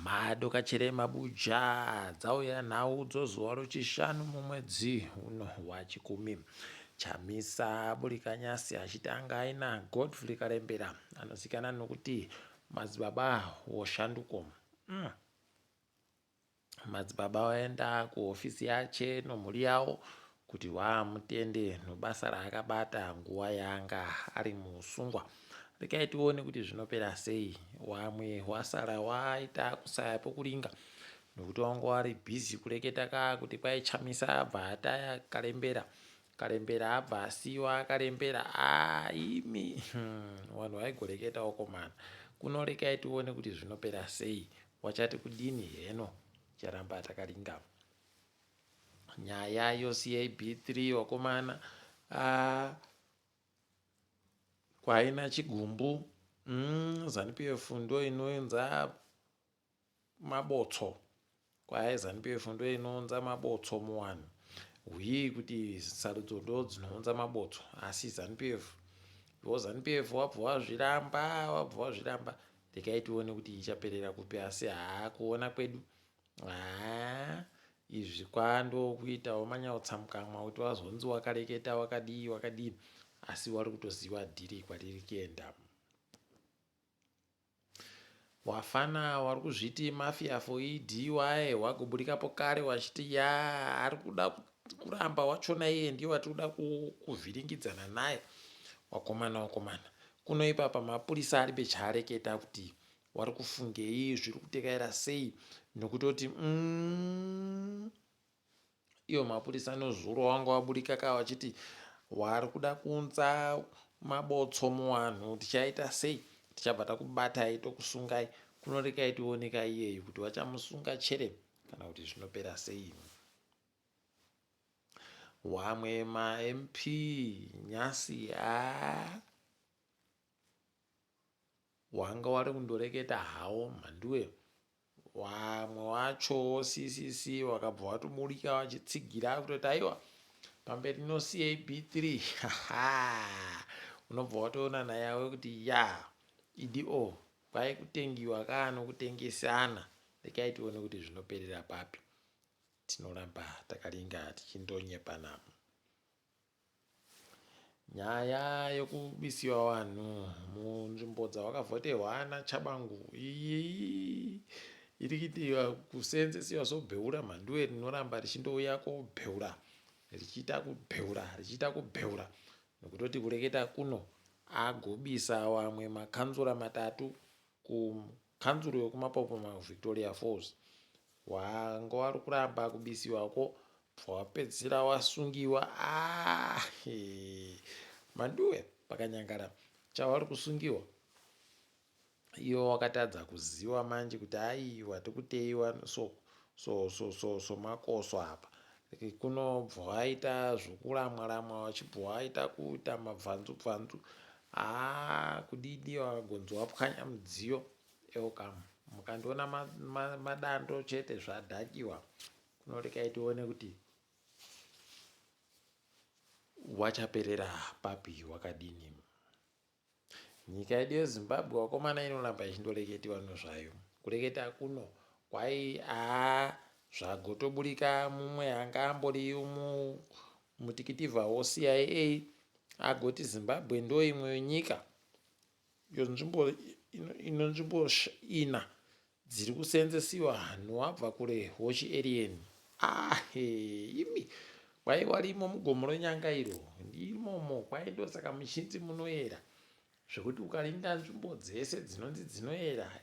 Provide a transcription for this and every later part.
Madoka Chirema Buja dzauya nhau zuva rechishanu mumwedzi uno wachikumi. Chamisa Burikanyasi achitanga aina Godfrey Karembera anozikanwa nokuti madzibaba woshanduko. Madzibaba waenda kuhofisi yache nomhuri yawo kuti wamutende nebasa raakabata nguva yaanga ari musungwa. Rekai tione kuti zvinopera sei. Wamwe wasara waita kusaya pokuringa nokuti wanga wari bhizi kureketa kuti kwai Chamisa abva ataya Karembera abva asiwa Karembera imi vanhu vaigoreketawo komana. Kuno rekai tione kuti zvinopera sei. Wachati kudini heno charamba takaringa. Nyaya yoCAB3 wakomana kwaina chigumbu ZANU-PF ndo inounza mabotso. Kwai ZANU-PF ndo inounza mabotso muwanhu. Kuti sarudzo ndo dzinounza mabotso asi ZANU-PF ZANU-PF wabva wazviramba rekai tione kuti ichaperera kupi. Asi kuona kwedu izvi kwando kuita wamanyatsamkamwa kuti wazonzi wakareketa wakadii asi wari kutoziva dhiri kwariri kuenda. Wafana wari kuzviti mafia for DY wagoburikapo kare wachiti ari kuda kuramba wachona iye ndiye wati kuda kuvhiringidzana naye. Wakomana kuno ipapa mapurisa ari bechareketa kuti wari kufungei, zviri kutekaira sei, nokutoti iyo mapurisa nozuro wanga waburika ka wachiti wari kuda kuunza mabotso muwanhu, tichaita sei, tichabva takubatai tokusungai. Kunorekai tioneka iyeyu kuti wachamusunga chere kana kuti zvinopera sei. Wamwe maMP Nyasi wanga wari kundoreketa hawo mhanduwe. Wamwe wacho CCC wakabva watomurika wachitsigira kutoti aiwa pamberi noCAB3 unobva watoona nayawe kuti EDO kwai kutengiwa nokutengesana. Rekai tione kuti zvinoperera papi. Tinoramba takaringa tichindonyepana. Nyaya yokubisiwa vanhu munzvimbo dzavakavhoterwa naChabangu iri kuitiva kusenzesiwa sobheura mhanduwe rinoramba richindouya kobheura richiita kubheura nokutoti kureketa kuno agobisa wamwe makanzura matatu kukanzuro yokumapopoma Victoria Falls. Wanga wari kuramba kubisiwako wapedzisira wasungiwa mhanduwe pakanyangara chawari kusungiwa iwo wakatadza kuziva manje kuti aiwa tikuteiwa so makoso apa. Kunobva waita zvokuramwa wachibva waita kuita mabvanzu kudidi wakagonzi wapwanya mudziyo eokamu mukandiona madando chete zvadhakiwa. Kunorekai tione kuti wachaperera papi wakadini. Nyika yedu yeZimbabwe wakomana inoramba ichindoreketiwa nezvayo. Kureketa kuno kwai zvagotoburika mumwe anga ambori mutikitiva woCIA agoti Zimbabwe ndo imwe nyika nzvimbo ina dziri kusenzesiwa hanhu wabva kure hochi-alien. Imi kwai warimo mugomo renyanga iro ndimomo kwai ndosaka muchinzi munoera zvekuti ukarinda nzvimbo dzese dzinonzi dzinoera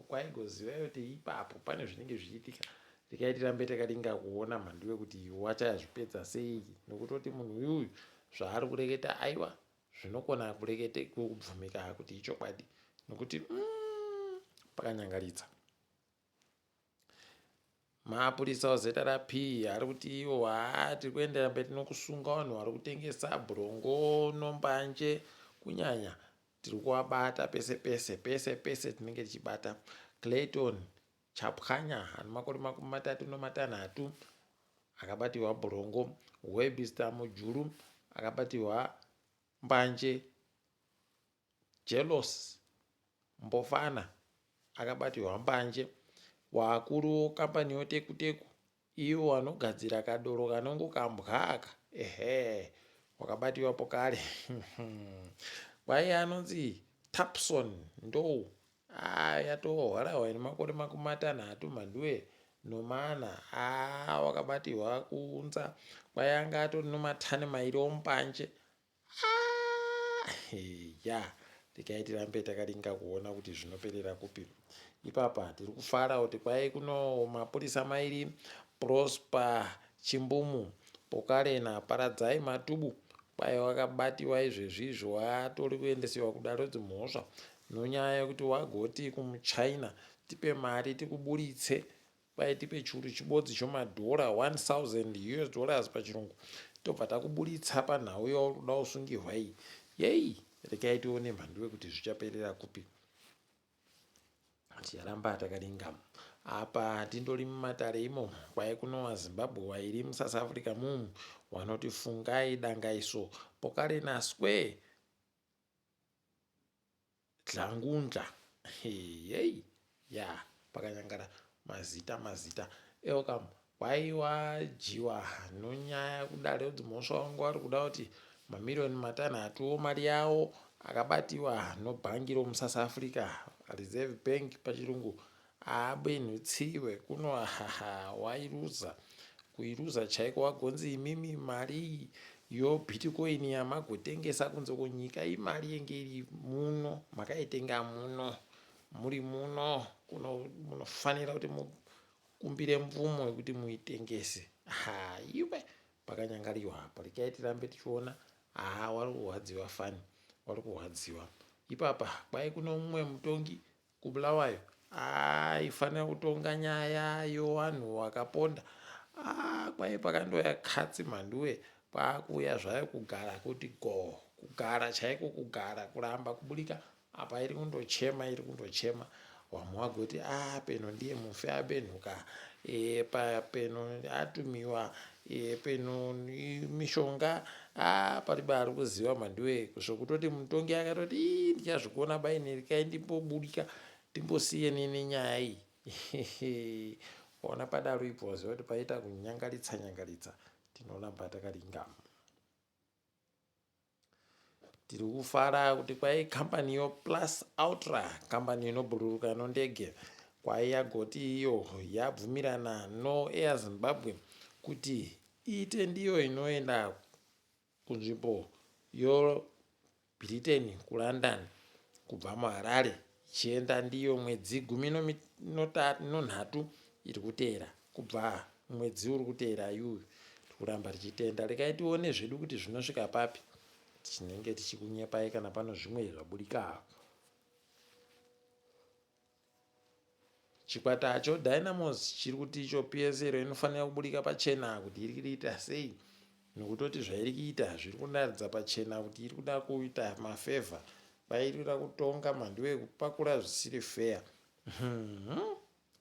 kwaigoziva kuti ipapo pane zvinenge zvichiitika. Rekai tirambe takaringa kuona mhanduwe kuti wachazvipedza sei nokutoti munhu uyuyu zvaari kureketa aiwa zvinokona kubvumika kuti ichokwadi nokuti pakanyangaridza. Mapurisa waZRP ari kuti iwo tiri kuendera mberi nokusunga vanhu vari kutengesa bhurongo nombanje kunyanya tiri kuvabata pese tinenge tichibata. Clayton Chapkanya ane makore 36 akabatirwa bhurongo. Webster Mujuru akabatirwa mbanje. Jelos Mbofana akabatirwa mbanje. Wakuru kambani yotekuteku ivo vanogadzira kadoro kanongokambwa aka wakabatiwapo kare. Kwai anonzi Tapson ndo yatohwarawa nemakore 6 manduwe nomana wakabatirwa kuunza. Kwai anga atori nematani 2 ombanje. Ya tikai tirambe takaringa kuona kuti zvinoperera kupi. Ipapa tiri kufara kuti kwai kuno mapurisa mairi Prosper Chimbumu Pokarena Paradzai Matubu kwai wakabatiwa izvezvizvo atori kuendesiwa kudarudzi mhosva nonyaya yekuti wagoti kumuchina tipe mari tikuburitse kwai tipe churu chibodzi chomadhora $1,000 pachirungu tobva takuburitsa panhau yauri kuda kusungirwa iyi. Yei rekai tione mhandu wekuti zvichaperera kupi. Ticharamba takaringa apa tindori mumatare imo kwai kuno vaZimbabwe vairi muSouth Africa mumu vanoti fungai dangaiso Pokarena Square Dlangundla. Yei ya pakanyangara mazita elkam kwai wajiwa nonyaya kudarudzi mhosva wangu vari kuda kuti mamiliyoni 6 mari yavo akabatiwa nobhangi romuSouth Africa Reserve Bank pachirungu abenhutsiwe kuno wairuza kuiruza chaiko wagonzi imimi mari yobitcoin yamagotengesa kunze kunyika imari yenge iri muno makaitenga muno muri muno munofanira kuti mukumbire mvumo yekuti muitengese. Iwe pakanyangariwa apa rekai tirambe tichiona wari kurwadziwa fani wari kurwadziwa. Ipapa kwai kuno mumwe mutongi kuBulawayo aifanira kutonga nyaya yevanhu vakaponda. Kwai pakandoya katsi mhanduwe kwakuuya zvayo kugara kuti kugara chaiko kugara kuramba kuburika apa iri kundochema vamwe vagoti peno ndiye mufe abenhuka peno atumiwa peno mishonga pariba ari kuziva mhanduwe zvokutoti mutongi akatoti ndichazvikuona baine rekai ndimboburika ndimbosiyeni nenyaya iyi. Ona padaro ipo waziva kuti paita kunyangaritsa tinoramba takaringa. Tiri kufara kuti kwai kambani yoPlus Ultra kambani inobhururuka nondege kwai yagoti iyo yabvumirana noAir Zimbabwe kuti iite ndiyo inoenda kunzvimbo yoBritain kuLondon kubva muHarare ichienda ndiyo mwedzi 13 iri kuteera kubva mwedzi uri kuteera iyu kuramba tichitenda. Rekai tione zvedu kuti zvinosvika papi tinenge tichikunyepai kana pano zvimwe zvaburika. Chikwata choDynamos chiri kuti icho PSL inofanira kuburika pachena kuti iri kuita sei nekutoti zvairi kuita zviri kunaridza pachena kuti iri kuda kuita mafevha pairi kuda kutonga mhandu yekupakura zvisiri fair.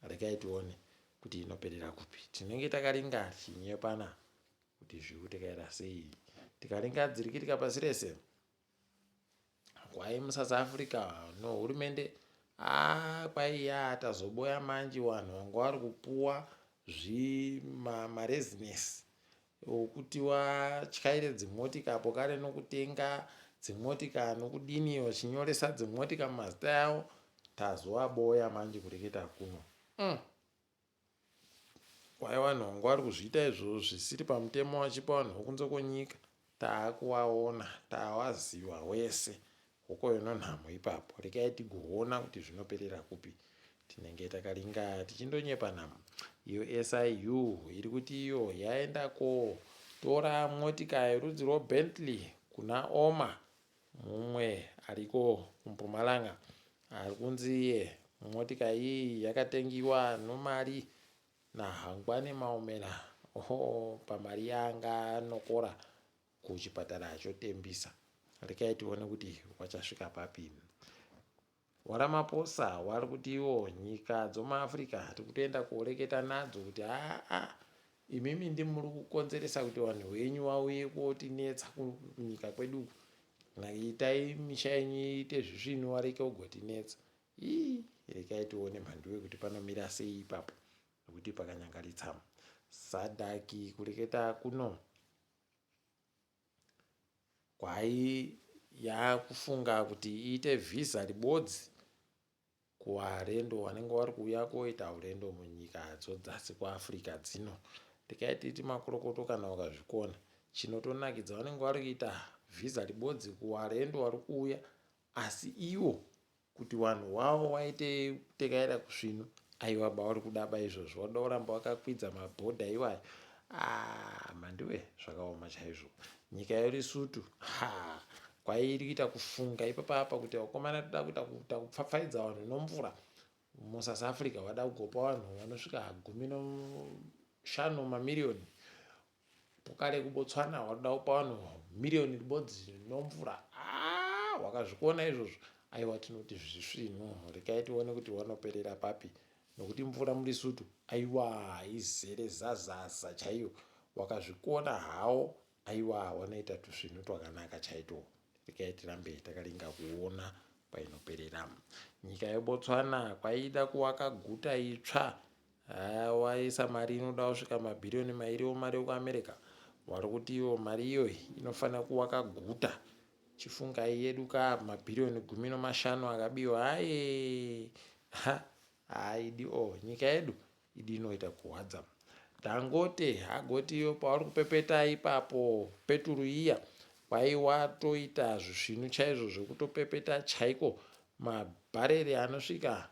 Rekai tione kuti inoperera kupi. Tinenge takaringa tichinyepana kuti zviri kutekaira sei. Tikaringa dzirikitika pasi rese kwai muSouth Africa nohurumende kwai tazoboya manje vanhu vanga vari kupuwa marezinesi okuti watyaire dzimotika apo kare nokutenga dzimotika nokudini vachinyoresa dzimotika mazita yavo tazovaboya manje kureketa kuno. Kwai vanhu vanga vari kuzviita izvozvo zvisiri pamutemo vachipa vanhu vokunze kwenyika taakuvaona taavaziva wese hoko inonhamo ipapo. Rekai tigoona kuti zvinoperera kupi. Tinenge takaringa tichindonyepana. Iyo SIU iri kuti iyo yaenda kotora motika yerudzi rweBentley kuna Oma mumwe ariko kuMpumalanga ari kunzi motika iyi yakatengiwa nomari naHangwane Maomera pamari yanga anokora kuchipatara chotembisa. Rekai tione kuti wachasvika papi. Waramaposa wari kuti iwo nyika dzomuAfrica tiri kutoenda kureketa nadzo kuti imimi ndimuri kukonzeresa kuti vanhu venyu vauye kotinetsa kunyika kwedu. Itai misha yenyu iite zvisvinu wareke kugotinetsa. rekai tione mhandiwe kuti panomira sei ipapo nekuti pakanyangaritsa sadhaki kureketa kuno kwai yakufunga kuti iite vhisa ribodzi kuvarendo vanenge vari kuuya koita urendo munyika dzodzasi kuafrica dzino. Rekai titi makurokoto kana vakazvikona chinotonakidza vanenge vari kuita vhisa ribodzi kuvarendo vari kuuya, asi ivo kuti vanhu wavo waite tekaira kusvino aiwa bauri kudaba izvozvo wada kuramba wakakwidza mabhodha iwayo. Mandiwe zvakaoma chaizvo. Nyika yedu sutu kwairi kuita kufunga ipapapa kuti vakomana toda kuita kupfapfaidza vanhu nomvura muSouth Africa vada kugopa vanhu vanosvika 15 mamiriyoni. Pokare kuBotswana wada kupa vanhu miriyoni ribodzi nomvura. Wakazvikona izvozvo. Aiwa tinoti zvisvino rekai tione kuti wanoperera papi, nokuti mvura muri sutu aiwa izere zazaza chaiyo. Wakazvikona hawo aiwa wanoita tusvino twakanaka chaito. Rekai tirambe takaringa kuona painoperera. Nyika yeBotswana kwaida kuvaka guta itsva, waisa mari inoda kusvika mabhiriyoni mairi omari okuAmerica. Wari kuti iyo mari iyo inofanira kuvaka guta. Chifungai yedu mabhiriyoni 15 akabiwa. Idi nyika yedu idi inoita kuwadza. Dangote hagoti iyo pauri kupepeta ipapo peturu iya waiwatoita zvisvinu chaizvo zvekutopepeta chaiko mabhareri anosvika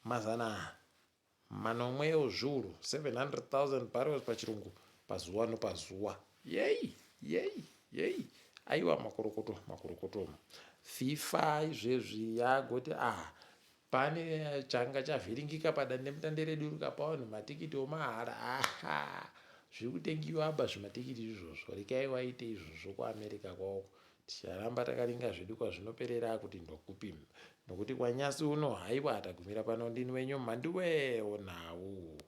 100,000 ezviuru 700,000 barrels pachirungu pazuva nopazuva. Yei aiwa makurokoto. FIFA izvezvi yagoti pane changa chavhiringika padandemutande redu rikapa vanhu matikiti omahara. Zviri kutengiwa aba zvimatikiti izvozvo. Rekai waite izvozvo kuAmerica kwako. Ticharamba takaringa zvedu kwazvinoperera kuti ndokupi, nokuti kwanyasi uno haiwa tagumira pano. Ndini wenyu Mhandiwe Onhau.